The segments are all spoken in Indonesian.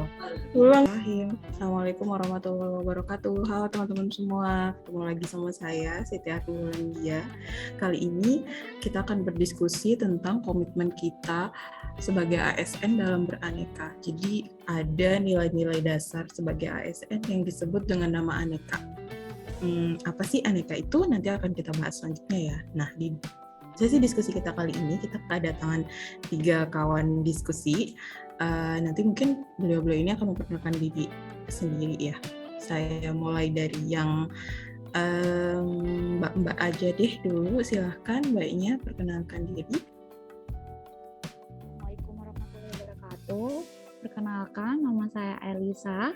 Assalamualaikum warahmatullahi wabarakatuh. Halo teman-teman semua, ketemu lagi sama saya Siti Artulandia. Kali ini kita akan berdiskusi tentang komitmen kita sebagai ASN dalam beraneka. Jadi ada nilai-nilai dasar sebagai ASN yang disebut dengan nama aneka. Apa sih aneka itu? Nanti akan kita bahas selanjutnya ya. Nah, di sesi diskusi kita kali ini kita kedatangan 3 kawan diskusi. Nanti mungkin beliau-beliau ini akan memperkenalkan diri sendiri ya. Saya mulai dari yang Mbak aja deh dulu. Silahkan Mbaknya perkenalkan diri. Assalamualaikum warahmatullahi wabarakatuh. Perkenalkan, nama saya Elisa.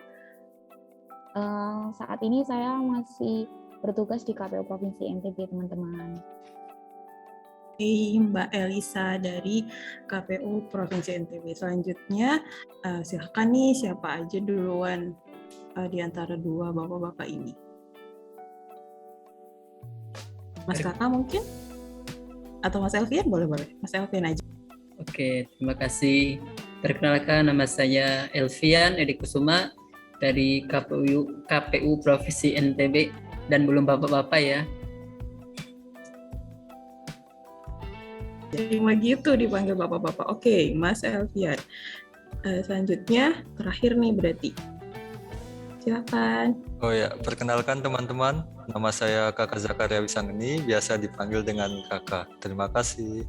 Saat ini saya masih bertugas di KPU Provinsi NTB, teman-teman. Mbak Elisa dari KPU Provinsi NTB. Selanjutnya, silakan nih siapa aja duluan di antara dua bapak-bapak ini. Mas Kakak mungkin? Atau Mas Elvian? Boleh. Mas Elvian aja. Oke, terima kasih. Perkenalkan, nama saya Elvian Edi Kusuma dari KPU Provinsi NTB dan belum bapak-bapak ya. Terima gitu dipanggil bapak-bapak. Oke, Mas Elvian. Selanjutnya terakhir nih berarti. Silakan. Oh ya, perkenalkan teman-teman, nama saya Kakak Zakaria Wisangeni, biasa dipanggil dengan Kakak. Terima kasih.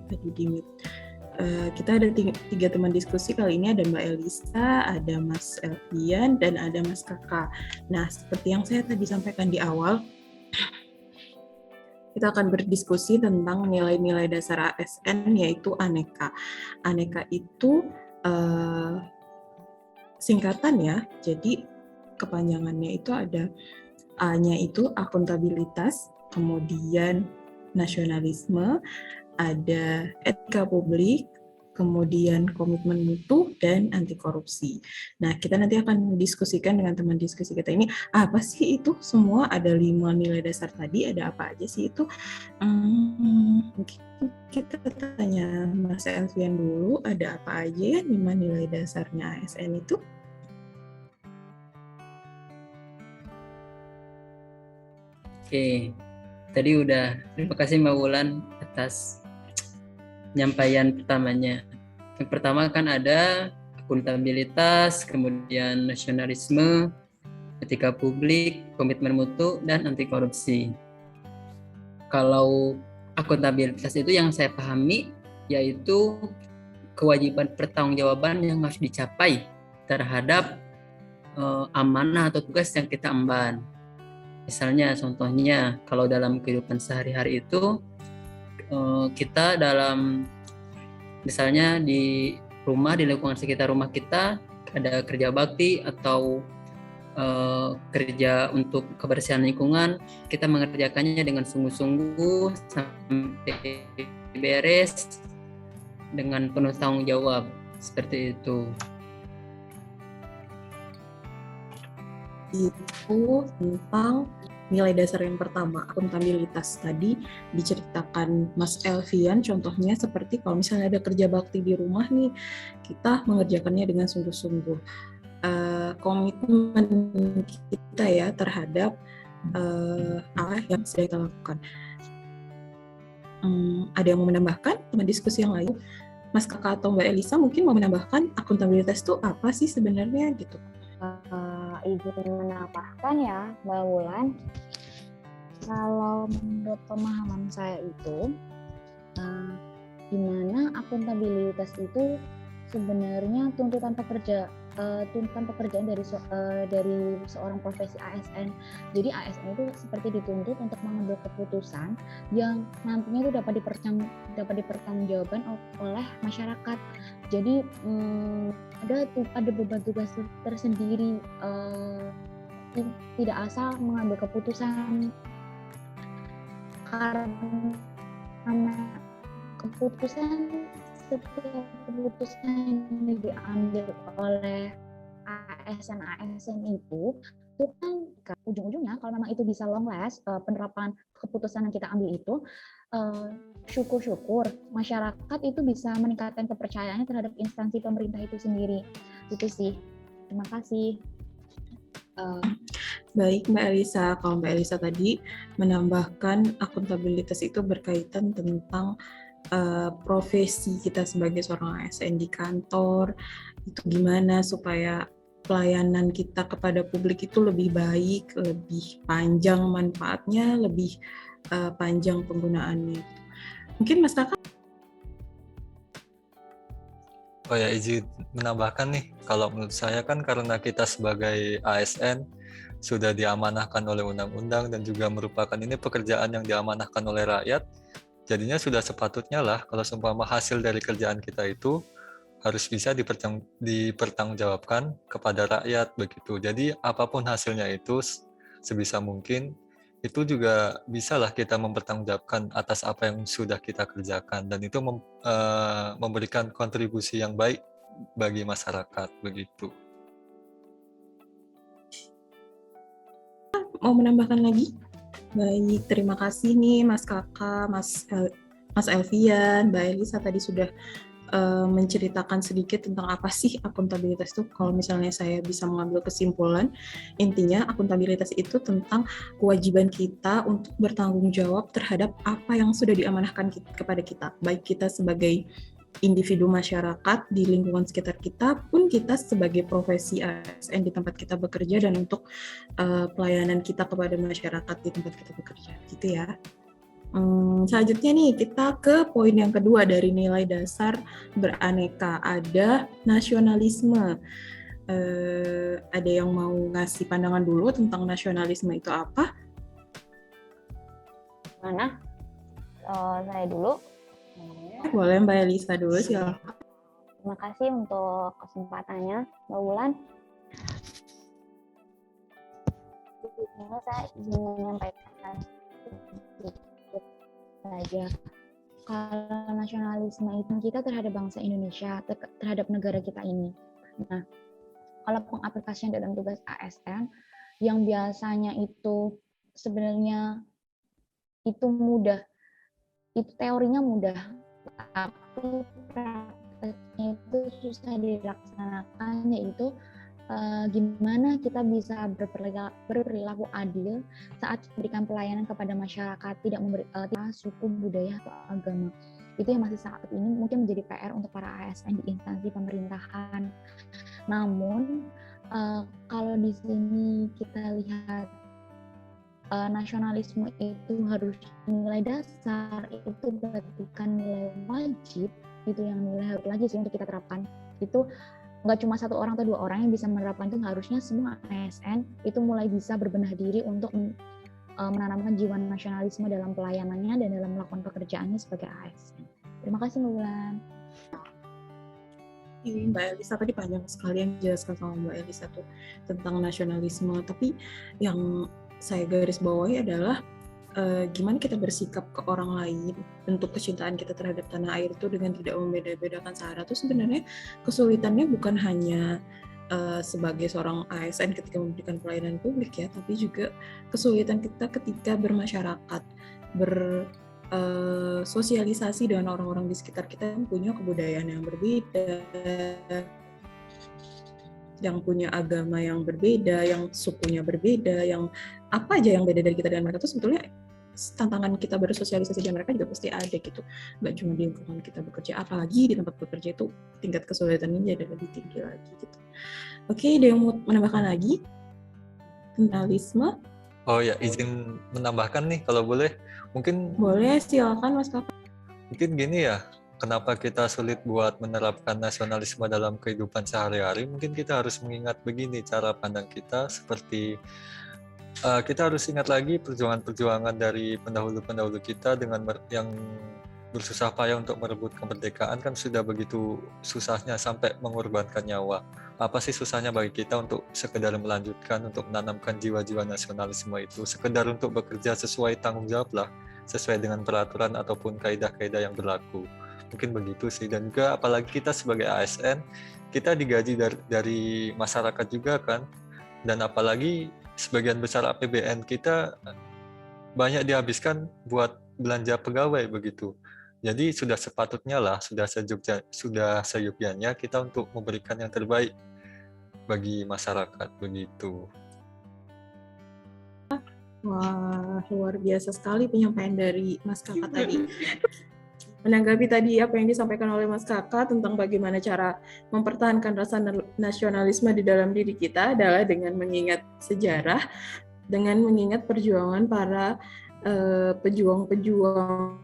Tadi dimit. Kita ada 3 teman diskusi kali ini, ada Mbak Elisa, ada Mas Elvian, dan ada Mas Kakak. Nah, seperti yang saya tadi sampaikan di awal, kita akan berdiskusi tentang nilai-nilai dasar ASN, yaitu aneka. Aneka itu singkatan ya, jadi kepanjangannya itu ada A-nya itu akuntabilitas, kemudian nasionalisme, ada etika publik, kemudian komitmen mutu, dan anti korupsi. Nah, kita nanti akan diskusikan dengan teman diskusi kita ini, apa sih itu semua? Ada 5 nilai dasar tadi, ada apa aja sih itu? Mungkin kita tanya Mas Elvian dulu, ada apa aja ya 5 nilai dasarnya ASN itu? Oke, tadi udah terima kasih Mbak Wulan atas penyampaian pertamanya. Yang pertama kan ada akuntabilitas, kemudian nasionalisme, etika publik, komitmen mutu, dan anti korupsi. Kalau akuntabilitas itu yang saya pahami yaitu kewajiban pertanggungjawaban yang harus dicapai terhadap amanah atau tugas yang kita emban. Misalnya contohnya kalau dalam kehidupan sehari-hari itu kita dalam misalnya di rumah, di lingkungan sekitar rumah kita ada kerja bakti atau kerja untuk kebersihan lingkungan, kita mengerjakannya dengan sungguh-sungguh sampai beres dengan penuh tanggung jawab, seperti itu. Itu tentang nilai dasar yang pertama, akuntabilitas. Tadi diceritakan Mas Elvian, contohnya seperti kalau misalnya ada kerja bakti di rumah nih, kita mengerjakannya dengan sungguh-sungguh. Komitmen kita ya terhadap apa yang sedang kita lakukan. Ada yang mau menambahkan teman diskusi yang lain? Mas Kakak atau Mbak Elisa mungkin mau menambahkan akuntabilitas itu apa sih sebenarnya gitu? Izin menambahkan ya, Mbak Wulan. Kalau menurut pemahaman saya itu, di mana akuntabilitas itu sebenarnya tuntutan pekerjaan dari seorang profesi ASN. Jadi ASN itu seperti dituntut untuk mengambil keputusan yang nantinya itu dapat dipertanggungjawabkan oleh masyarakat. Jadi ada beban tugas tersendiri, tidak asal mengambil keputusan karena setiap keputusan yang diambil oleh ASN itu kan ujung-ujungnya kalau memang itu bisa long last, penerapan keputusan yang kita ambil itu syukur-syukur masyarakat itu bisa meningkatkan kepercayaannya terhadap instansi pemerintah itu sendiri. Itu sih. Terima kasih. Baik Mbak Elisa, kalau Mbak Elisa tadi menambahkan akuntabilitas itu berkaitan tentang profesi kita sebagai seorang ASN di kantor, itu gimana supaya pelayanan kita kepada publik itu lebih baik, lebih panjang manfaatnya, lebih panjang penggunaannya. Mungkin Mas Kakak? Oh ya, izin menambahkan nih, kalau menurut saya kan karena kita sebagai ASN sudah diamanahkan oleh undang-undang dan juga merupakan ini pekerjaan yang diamanahkan oleh rakyat, jadinya sudah sepatutnya lah kalau seumpama hasil dari kerjaan kita itu harus bisa dipertanggungjawabkan kepada rakyat begitu. Jadi apapun hasilnya itu sebisa mungkin itu juga bisalah kita mempertanggungjawabkan atas apa yang sudah kita kerjakan dan itu memberikan kontribusi yang baik bagi masyarakat begitu. Mau menambahkan lagi? Baik, terima kasih nih Mas Kakak, Mas Elvian, Mbak Elisa tadi sudah menceritakan sedikit tentang apa sih akuntabilitas itu. Kalau misalnya saya bisa mengambil kesimpulan, intinya akuntabilitas itu tentang kewajiban kita untuk bertanggung jawab terhadap apa yang sudah diamanahkan kepada kita, baik kita sebagai individu masyarakat di lingkungan sekitar kita, pun kita sebagai profesi ASN di tempat kita bekerja dan untuk pelayanan kita kepada masyarakat di tempat kita bekerja, gitu ya. Selanjutnya nih kita ke poin yang kedua dari nilai dasar beraneka, ada nasionalisme. Ada yang mau ngasih pandangan dulu tentang nasionalisme itu apa? Mana? Saya dulu. Boleh Mbak Elisa dulu, silakan. Terima kasih untuk kesempatannya, Mbak Wulan. Ini saya ingin menyampaikan saja. Kalau nasionalisme itu kita terhadap bangsa Indonesia, terhadap negara kita ini. Nah, kalau pengaplikasian dalam tugas ASN, yang biasanya itu sebenarnya itu mudah, itu teorinya mudah, tapi prakteknya itu susah dilaksanakan, yaitu gimana kita bisa berperilaku adil saat memberikan pelayanan kepada masyarakat, tidak memberi suku, budaya, atau agama. Itu yang masih saat ini mungkin menjadi PR untuk para ASN di instansi pemerintahan. Namun kalau di sini kita lihat nasionalisme itu harus nilai dasar, itu bukan nilai wajib, itu yang nilai harus lagi sih untuk kita terapkan. Itu nggak cuma satu orang atau dua orang yang bisa menerapkan, itu harusnya semua ASN itu mulai bisa berbenah diri untuk menanamkan jiwa nasionalisme dalam pelayanannya dan dalam melakukan pekerjaannya sebagai ASN. Terima kasih Mbak Wulan. Ini Mbak Elisa tadi panjang sekali yang dijelaskan sama Mbak Elisa tuh tentang nasionalisme, tapi yang saya garis bawahi adalah gimana kita bersikap ke orang lain, bentuk kecintaan kita terhadap tanah air itu dengan tidak membeda-bedakan sara. Itu sebenarnya kesulitannya bukan hanya sebagai seorang ASN ketika memberikan pelayanan publik ya, tapi juga kesulitan kita ketika bermasyarakat, bersosialisasi dengan orang-orang di sekitar kita yang punya kebudayaan yang berbeda, yang punya agama yang berbeda, yang sukunya berbeda, yang apa aja yang beda dari kita dan mereka, itu sebetulnya tantangan kita bersosialisasi dengan mereka juga pasti ada gitu. Nggak cuma di lingkungan kita bekerja, apalagi di tempat bekerja itu tingkat kesulitannya jadi lebih tinggi lagi gitu. Oke, ada yang mau menambahkan lagi? Nasionalisme? Oh ya, izin menambahkan nih kalau boleh. Mungkin boleh, silakan Mas Kakak. Mungkin gini ya, kenapa kita sulit buat menerapkan nasionalisme dalam kehidupan sehari-hari? Mungkin kita harus mengingat begini cara pandang kita, seperti kita harus ingat lagi perjuangan-perjuangan dari pendahulu-pendahulu kita dengan yang bersusah payah untuk merebut kemerdekaan, kan sudah begitu susahnya sampai mengorbankan nyawa. Apa sih susahnya bagi kita untuk sekedar melanjutkan, untuk menanamkan jiwa-jiwa nasionalisme itu, sekedar untuk bekerja sesuai tanggung jawab lah, sesuai dengan peraturan ataupun kaidah-kaidah yang berlaku. Mungkin begitu sih. Dan juga apalagi kita sebagai ASN, kita digaji dari masyarakat juga kan, dan apalagi sebagian besar APBN kita banyak dihabiskan buat belanja pegawai begitu. Jadi sudah sepatutnya lah, sudah seyugyanya kita untuk memberikan yang terbaik bagi masyarakat begitu. Wah, luar biasa sekali penyampaian dari Mas Kakak tadi. Menanggapi tadi apa yang disampaikan oleh Mas Kakak tentang bagaimana cara mempertahankan rasa nasionalisme di dalam diri kita adalah dengan mengingat sejarah, dengan mengingat perjuangan para pejuang-pejuang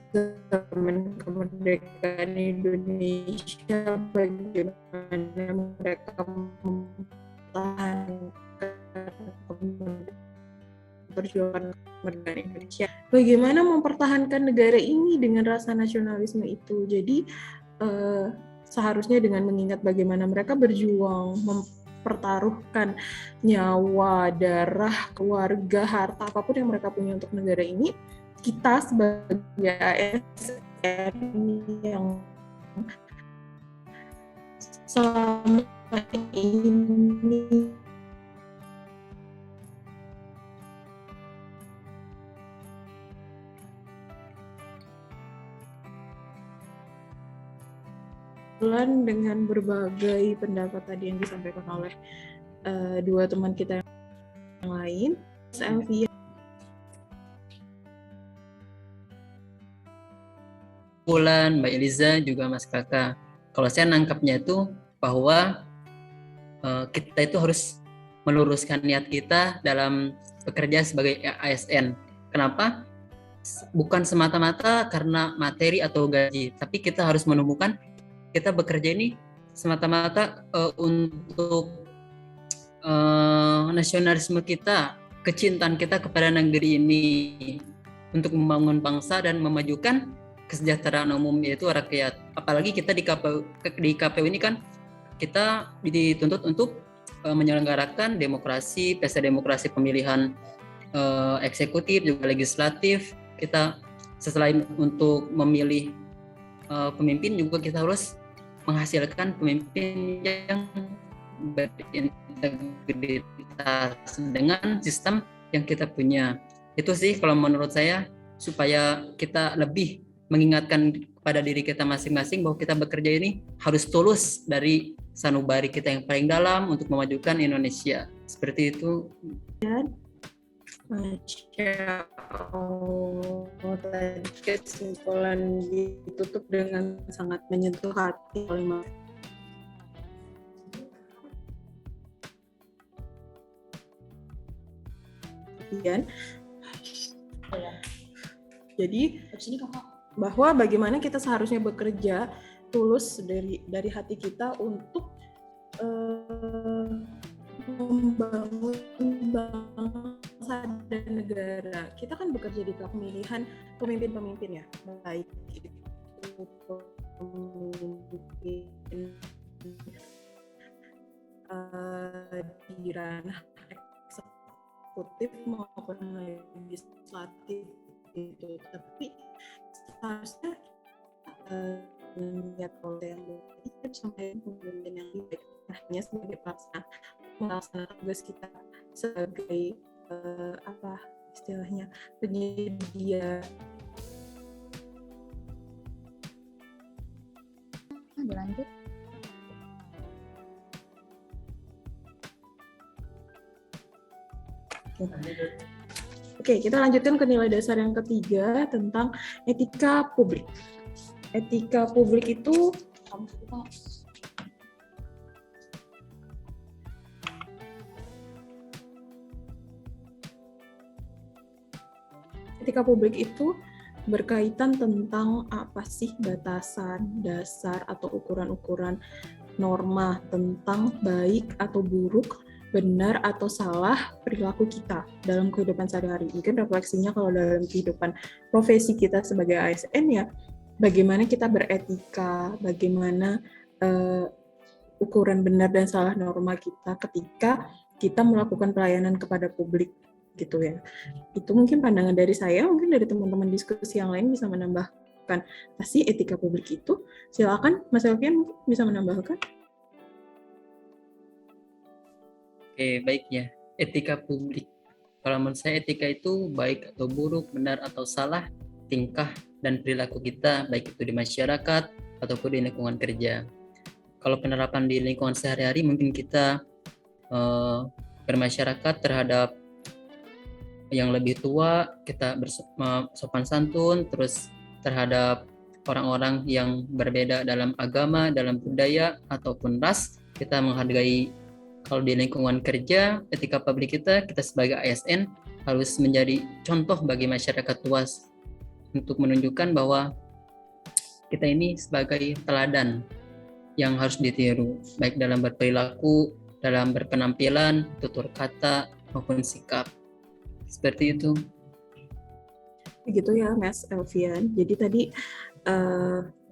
zaman kemerdekaan Indonesia, bagaimana mereka mempertahankan perjuangan kemerdekaan Indonesia. Bagaimana mempertahankan negara ini dengan rasa nasionalisme itu. Jadi seharusnya dengan mengingat bagaimana mereka berjuang, mempertaruhkan nyawa, darah, keluarga, harta, apapun yang mereka punya untuk negara ini, kita sebagai ASN yang selama ini dengan berbagai pendapat tadi yang disampaikan oleh dua teman kita yang lain, Elvia. Bulan, Mbak Eliza, juga Mas Kakak. Kalau saya nangkapnya itu bahwa kita itu harus meluruskan niat kita dalam bekerja sebagai ASN. Kenapa? Bukan semata-mata karena materi atau gaji, tapi kita harus menemukan kita bekerja ini semata-mata untuk nasionalisme kita, kecintaan kita kepada negeri ini, untuk membangun bangsa dan memajukan kesejahteraan umum, yaitu rakyat. Apalagi kita di KPU ini kan kita dituntut untuk menyelenggarakan demokrasi, pesta demokrasi pemilihan eksekutif juga legislatif. Kita selain untuk memilih pemimpin juga kita harus menghasilkan pemimpin yang berintegritas dengan sistem yang kita punya. Itu sih kalau menurut saya, supaya kita lebih mengingatkan kepada diri kita masing-masing bahwa kita bekerja ini harus tulus dari sanubari kita yang paling dalam untuk memajukan Indonesia. Seperti itu. Masya Allah, tadi kesimpulan ditutup dengan sangat menyentuh hati oleh Mas. Jadi bahwa bagaimana kita seharusnya bekerja tulus dari hati kita untuk membangun bangsa dan negara. Kita kan bekerja di pemilihan pemimpin-pemimpin ya, baik itu pemimpin di ranah eksekutif maupun legislatif gitu. Tapi seharusnya melihat polisi yang baik sampai pemimpin yang baik, hanya sebagai melaksanakan tugas kita sebagai apa istilahnya, penyedia. Lanjut. Oke, kita lanjutkan ke nilai dasar yang ketiga tentang etika publik. Etika publik itu berkaitan tentang apa sih batasan, dasar, atau ukuran-ukuran norma tentang baik atau buruk, benar atau salah perilaku kita dalam kehidupan sehari-hari. Mungkin refleksinya kalau dalam kehidupan profesi kita sebagai ASN ya, bagaimana kita beretika, bagaimana ukuran benar dan salah norma kita ketika kita melakukan pelayanan kepada publik gitu ya. Itu mungkin pandangan dari saya, mungkin dari teman-teman diskusi yang lain bisa menambahkan apa sih etika publik itu. Silakan Mas Elvian mungkin bisa menambahkan. Oke, baik ya. Etika publik. Kalau menurut saya etika itu baik atau buruk, benar atau salah, tingkah dan perilaku kita, baik itu di masyarakat ataupun di lingkungan kerja. Kalau penerapan di lingkungan sehari-hari, mungkin kita bermasyarakat terhadap yang lebih tua, kita bersopan santun, terus terhadap orang-orang yang berbeda dalam agama, dalam budaya, ataupun ras, kita menghargai. Kalau di lingkungan kerja, etika publik kita sebagai ASN harus menjadi contoh bagi masyarakat luas untuk menunjukkan bahwa kita ini sebagai teladan yang harus ditiru, baik dalam berperilaku, dalam berpenampilan, tutur kata, maupun sikap. Seperti itu. Begitu ya, Mas Elvian. Jadi tadi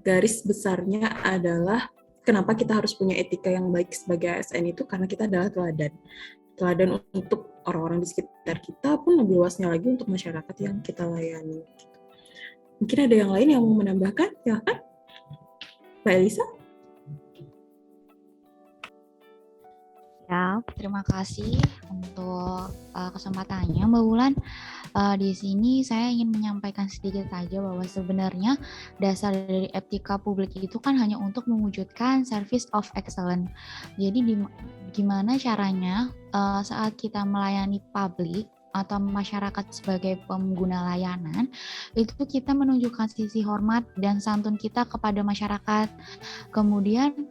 garis besarnya adalah kenapa kita harus punya etika yang baik sebagai ASN itu karena kita adalah teladan. Teladan untuk orang-orang di sekitar kita pun lebih luasnya lagi untuk masyarakat yang kita layani. Mungkin ada yang lain yang mau menambahkan? Silakan. Mbak Elisa? Ya, terima kasih untuk kesempatannya, Mbak Wulan. Di sini saya ingin menyampaikan sedikit saja bahwa sebenarnya dasar dari etika publik itu kan hanya untuk mewujudkan service of excellence. Jadi gimana caranya saat kita melayani publik atau masyarakat sebagai pengguna layanan, itu kita menunjukkan sisi hormat dan santun kita kepada masyarakat. Kemudian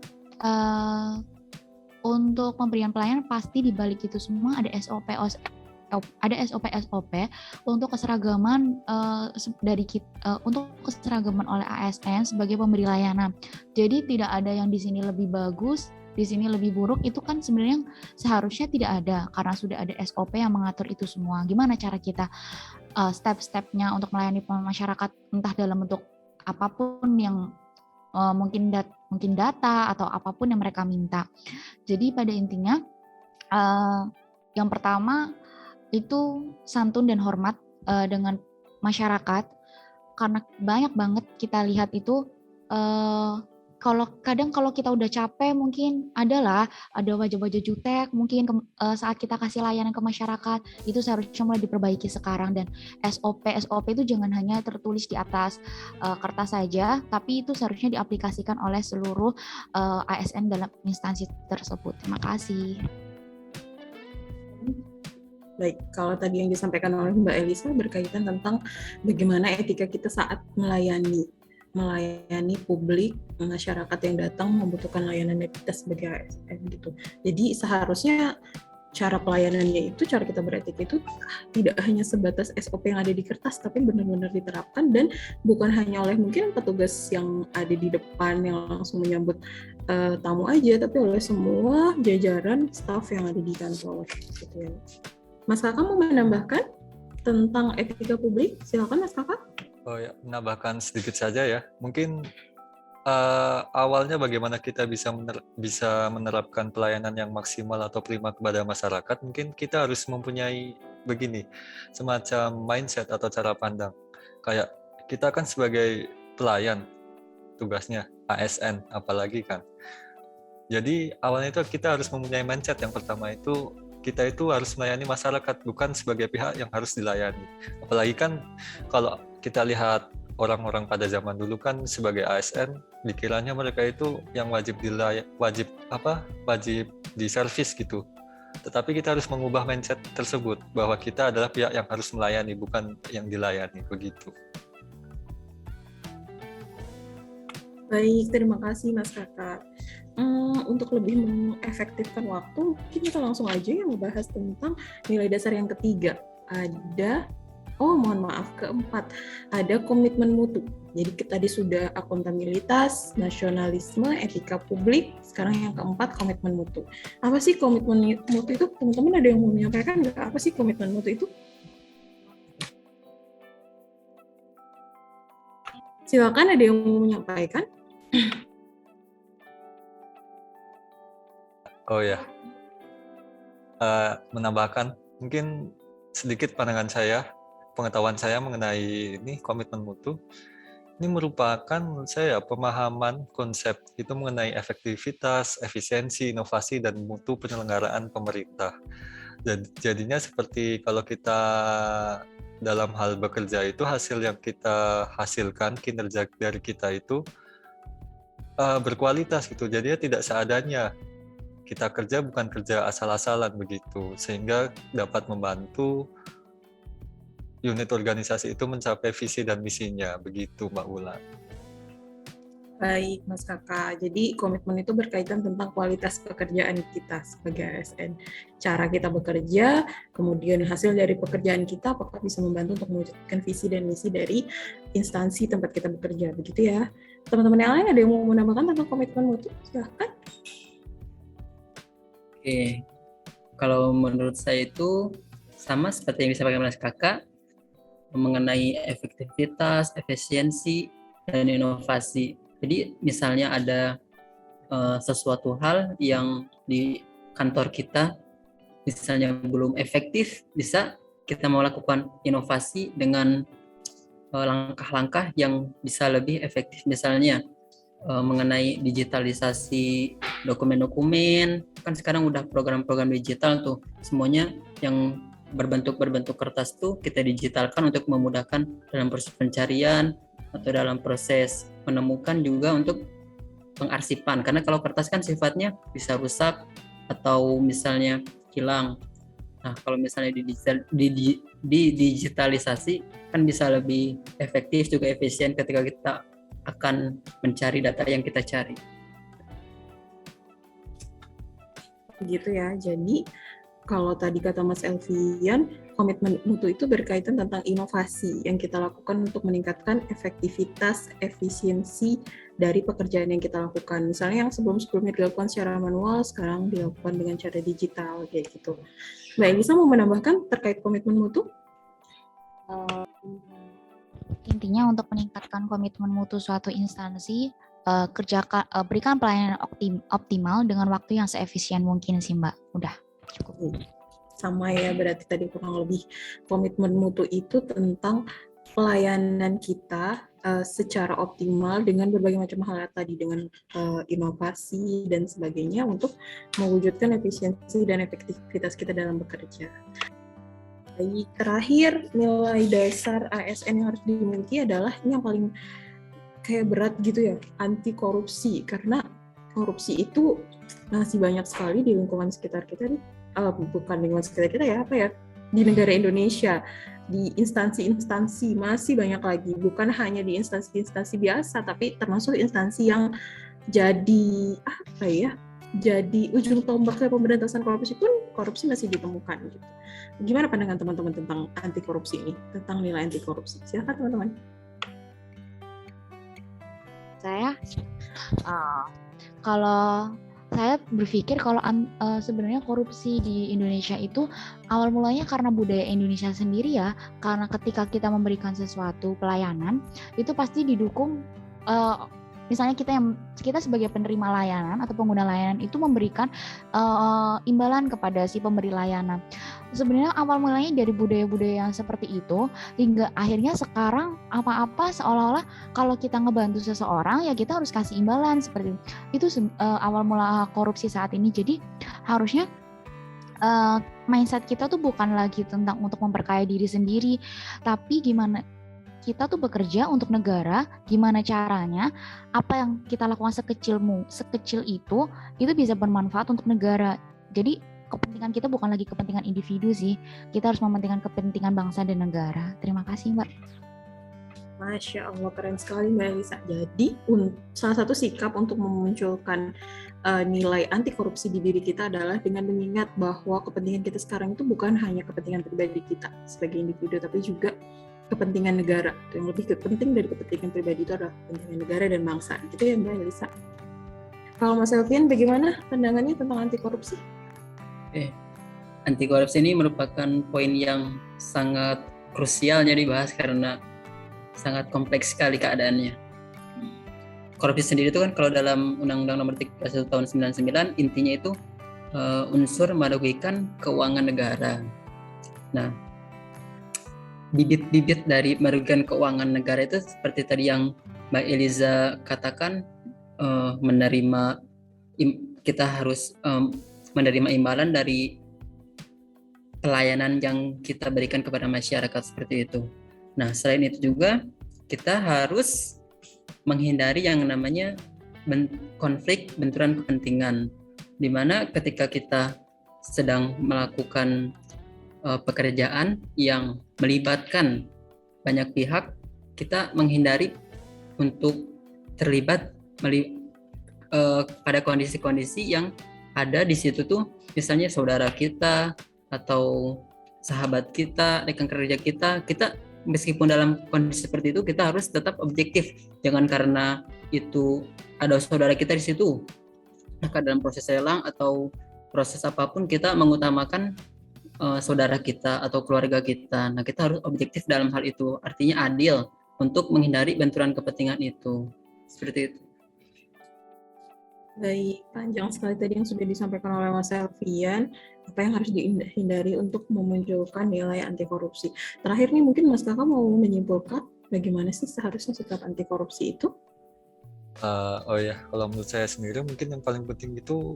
untuk pemberian pelayanan pasti di balik itu semua ada SOP untuk keseragaman untuk keseragaman oleh ASN sebagai pemberi layanan. Jadi tidak ada yang di sini lebih bagus, di sini lebih buruk, itu kan sebenarnya seharusnya tidak ada karena sudah ada SOP yang mengatur itu semua. Gimana cara kita step-stepnya untuk melayani masyarakat entah dalam bentuk apapun yang mungkin data atau apapun yang mereka minta. Jadi pada intinya yang pertama itu santun dan hormat dengan masyarakat, karena banyak banget kita lihat itu kalau kita udah capek mungkin ada wajah-wajah jutek mungkin saat kita kasih layanan ke masyarakat, itu seharusnya mulai diperbaiki sekarang. Dan SOP itu jangan hanya tertulis di atas kertas saja, tapi itu seharusnya diaplikasikan oleh seluruh ASN dalam instansi tersebut. Terima kasih. Baik, kalau tadi yang disampaikan oleh Mbak Elisa berkaitan tentang bagaimana etika kita saat melayani publik, masyarakat yang datang membutuhkan layanan dari kita sebagai ASN gitu. Jadi seharusnya cara pelayanannya itu, cara kita beretika itu tidak hanya sebatas SOP yang ada di kertas, tapi benar-benar diterapkan dan bukan hanya oleh mungkin petugas yang ada di depan yang langsung menyambut tamu aja, tapi oleh semua jajaran staf yang ada di kantor gitu ya. Mas Kakak mau menambahkan tentang etika publik? Silakan Mas Kakak. Oh ya, menambahkan sedikit saja ya. Mungkin awalnya bagaimana kita bisa menerapkan pelayanan yang maksimal atau prima kepada masyarakat, mungkin kita harus mempunyai begini, semacam mindset atau cara pandang. Kayak kita kan sebagai pelayan, tugasnya ASN apalagi kan. Jadi awalnya itu kita harus mempunyai mindset. Yang pertama itu kita itu harus melayani masyarakat, bukan sebagai pihak yang harus dilayani. Apalagi kan kalau kita lihat orang-orang pada zaman dulu kan sebagai ASN, dikiranya mereka itu yang wajib diservis gitu. Tetapi kita harus mengubah mindset tersebut bahwa kita adalah pihak yang harus melayani, bukan yang dilayani, begitu. Baik, terima kasih Mas Kakak. Untuk lebih mengefektifkan waktu, mungkin kita langsung aja yang membahas tentang nilai dasar yang ketiga. Keempat, ada komitmen mutu. Jadi tadi sudah akuntabilitas, nasionalisme, etika publik, sekarang yang keempat komitmen mutu. Apa sih komitmen mutu itu? Teman-teman ada yang mau menyampaikan nggak? Apa sih komitmen mutu itu? Silakan, ada yang mau menyampaikan? Oh ya, menambahkan mungkin sedikit pandangan saya, pengetahuan saya mengenai ini komitmen mutu. Ini merupakan menurut saya pemahaman konsep itu mengenai efektivitas, efisiensi, inovasi, dan mutu penyelenggaraan pemerintah. Jadinya seperti kalau kita dalam hal bekerja itu hasil yang kita hasilkan, kinerja dari kita itu berkualitas gitu. Jadinya tidak seadanya. Kita kerja bukan kerja asal-asalan begitu, sehingga dapat membantu unit organisasi itu mencapai visi dan misinya, begitu Mbak Ulan. Baik, Mas Kakak. Jadi komitmen itu berkaitan tentang kualitas pekerjaan kita sebagai ASN. Cara kita bekerja, kemudian hasil dari pekerjaan kita apakah bisa membantu untuk mewujudkan visi dan misi dari instansi tempat kita bekerja. Begitu ya. Teman-teman yang lain ada yang mau menambahkan tentang komitmen mutu? Silahkan. Oke, kalau menurut saya itu sama seperti yang disampaikan Mas Kakak mengenai efektivitas, efisiensi, dan inovasi. Jadi misalnya ada sesuatu hal yang di kantor kita misalnya belum efektif, bisa kita mau lakukan inovasi dengan langkah-langkah yang bisa lebih efektif, misalnya mengenai digitalisasi dokumen-dokumen. Kan sekarang udah program-program digital tuh, semuanya yang berbentuk kertas tuh kita digitalkan untuk memudahkan dalam proses pencarian atau dalam proses menemukan, juga untuk pengarsipan, karena kalau kertas kan sifatnya bisa rusak atau misalnya hilang. Nah, kalau misalnya di digitalisasi kan bisa lebih efektif juga efisien ketika kita akan mencari data yang kita cari. Gitu ya. Jadi kalau tadi kata Mas Elvian, komitmen mutu itu berkaitan tentang inovasi yang kita lakukan untuk meningkatkan efektivitas, efisiensi dari pekerjaan yang kita lakukan. Misalnya yang sebelum-sebelumnya dilakukan secara manual, sekarang dilakukan dengan cara digital, kayak gitu. Mbak Elisa mau menambahkan terkait komitmen mutu? Intinya untuk meningkatkan komitmen mutu suatu instansi, berikan pelayanan optimal dengan waktu yang seefisien mungkin sih Mbak. Udah. Cukup. Sama ya, berarti tadi kurang lebih komitmen mutu itu tentang pelayanan kita secara optimal dengan berbagai macam hal tadi, dengan inovasi dan sebagainya untuk mewujudkan efisiensi dan efektivitas kita dalam bekerja. Baik, terakhir nilai dasar ASN yang harus dimiliki adalah ini yang paling kayak berat gitu ya, anti korupsi, karena korupsi itu masih banyak sekali di lingkungan sekitar kita nih. Bukan lingkungan sekitar kita ya, di negara Indonesia, di instansi-instansi masih banyak lagi, bukan hanya di instansi-instansi biasa, tapi termasuk instansi yang jadi ujung tombaknya pemberantasan korupsi pun korupsi masih ditemukan gitu. Gimana pandangan teman-teman tentang anti korupsi ini, tentang nilai anti korupsi? Silakan teman-teman. Saya kalau saya berpikir kalau sebenarnya korupsi di Indonesia itu awal mulanya karena budaya Indonesia sendiri ya, karena ketika kita memberikan sesuatu pelayanan itu pasti didukung, misalnya kita sebagai penerima layanan atau pengguna layanan itu memberikan imbalan kepada si pemberi layanan. Sebenarnya awal mulanya dari budaya-budaya yang seperti itu, hingga akhirnya sekarang apa-apa seolah-olah kalau kita ngebantu seseorang ya kita harus kasih imbalan, seperti itu. Awal mula korupsi saat ini. Jadi harusnya mindset kita tuh bukan lagi tentang untuk memperkaya diri sendiri, tapi gimana kita tuh bekerja untuk negara, gimana caranya apa yang kita lakukan sekecil itu bisa bermanfaat untuk negara. Jadi kepentingan kita bukan lagi kepentingan individu sih, kita harus mementingkan kepentingan bangsa dan negara. Terima kasih Mbak. Masya Allah, keren sekali Mbak Elisa. Jadi salah satu sikap untuk memunculkan nilai anti korupsi di diri kita adalah dengan mengingat bahwa kepentingan kita sekarang itu bukan hanya kepentingan pribadi kita sebagai individu, tapi juga kepentingan negara. Yang lebih penting dari kepentingan pribadi itu adalah kepentingan negara dan bangsa. Gitu ya Mbak Elisa. Kalau Mas Elvian, bagaimana pandangannya tentang anti korupsi? Anti korupsi ini merupakan poin yang sangat krusialnya dibahas karena sangat kompleks sekali keadaannya. Korupsi sendiri itu kan kalau dalam Undang-Undang Nomor 31 Tahun 99 intinya itu unsur merugikan keuangan negara. Nah, bibit-bibit dari merugikan keuangan negara itu seperti tadi yang Mbak Eliza katakan, kita harus menerima imbalan dari pelayanan yang kita berikan kepada masyarakat seperti itu. Nah, selain itu juga kita harus menghindari yang namanya konflik benturan kepentingan, di mana ketika kita sedang melakukan pekerjaan yang melibatkan banyak pihak, kita menghindari untuk terlibat pada kondisi-kondisi yang ada di situ tuh, misalnya saudara kita atau sahabat kita, rekan kerja kita meskipun dalam kondisi seperti itu kita harus tetap objektif. Jangan karena itu ada saudara kita di situ, maka dalam proses lelang atau proses apapun kita mengutamakan saudara kita atau keluarga kita. Nah, kita harus objektif dalam hal itu, artinya adil untuk menghindari benturan kepentingan itu. Seperti itu. Baik, panjang sekali tadi yang sudah disampaikan oleh Mas Elvian, apa yang harus dihindari untuk memunculkan nilai anti korupsi. Terakhir nih mungkin Mas Kakak mau menyimpulkan bagaimana sih seharusnya sikap anti korupsi itu? Kalau menurut saya sendiri mungkin yang paling penting itu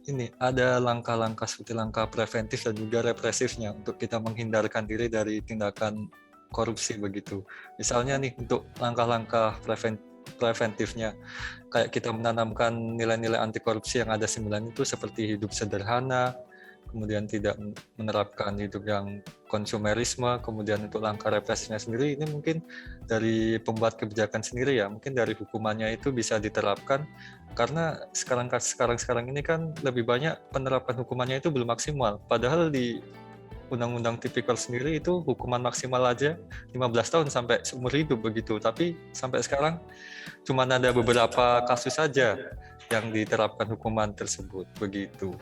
ini, ada langkah-langkah seperti langkah preventif dan juga represifnya untuk kita menghindarkan diri dari tindakan korupsi begitu. Misalnya nih, untuk langkah-langkah preventifnya, kayak kita menanamkan nilai-nilai anti korupsi yang ada 9 itu, seperti hidup sederhana, kemudian tidak menerapkan hidup yang konsumerisme, kemudian untuk langkah represifnya sendiri ini mungkin dari pembuat kebijakan sendiri ya, mungkin dari hukumannya itu bisa diterapkan, karena sekarang ini kan lebih banyak penerapan hukumannya itu belum maksimal, padahal di Undang-Undang Tipikor sendiri itu hukuman maksimal aja 15 tahun sampai seumur hidup begitu. Tapi sampai sekarang cuma ada beberapa kasus saja yang diterapkan hukuman tersebut begitu.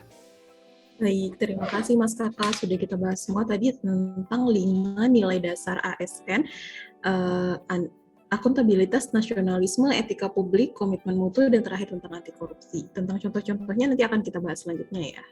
Baik, terima kasih Mas Kakak. Sudah kita bahas semua tadi tentang 5 nilai dasar ASN, akuntabilitas, nasionalisme, etika publik, komitmen mutu, dan terakhir tentang anti korupsi. Tentang contoh-contohnya nanti akan kita bahas selanjutnya ya.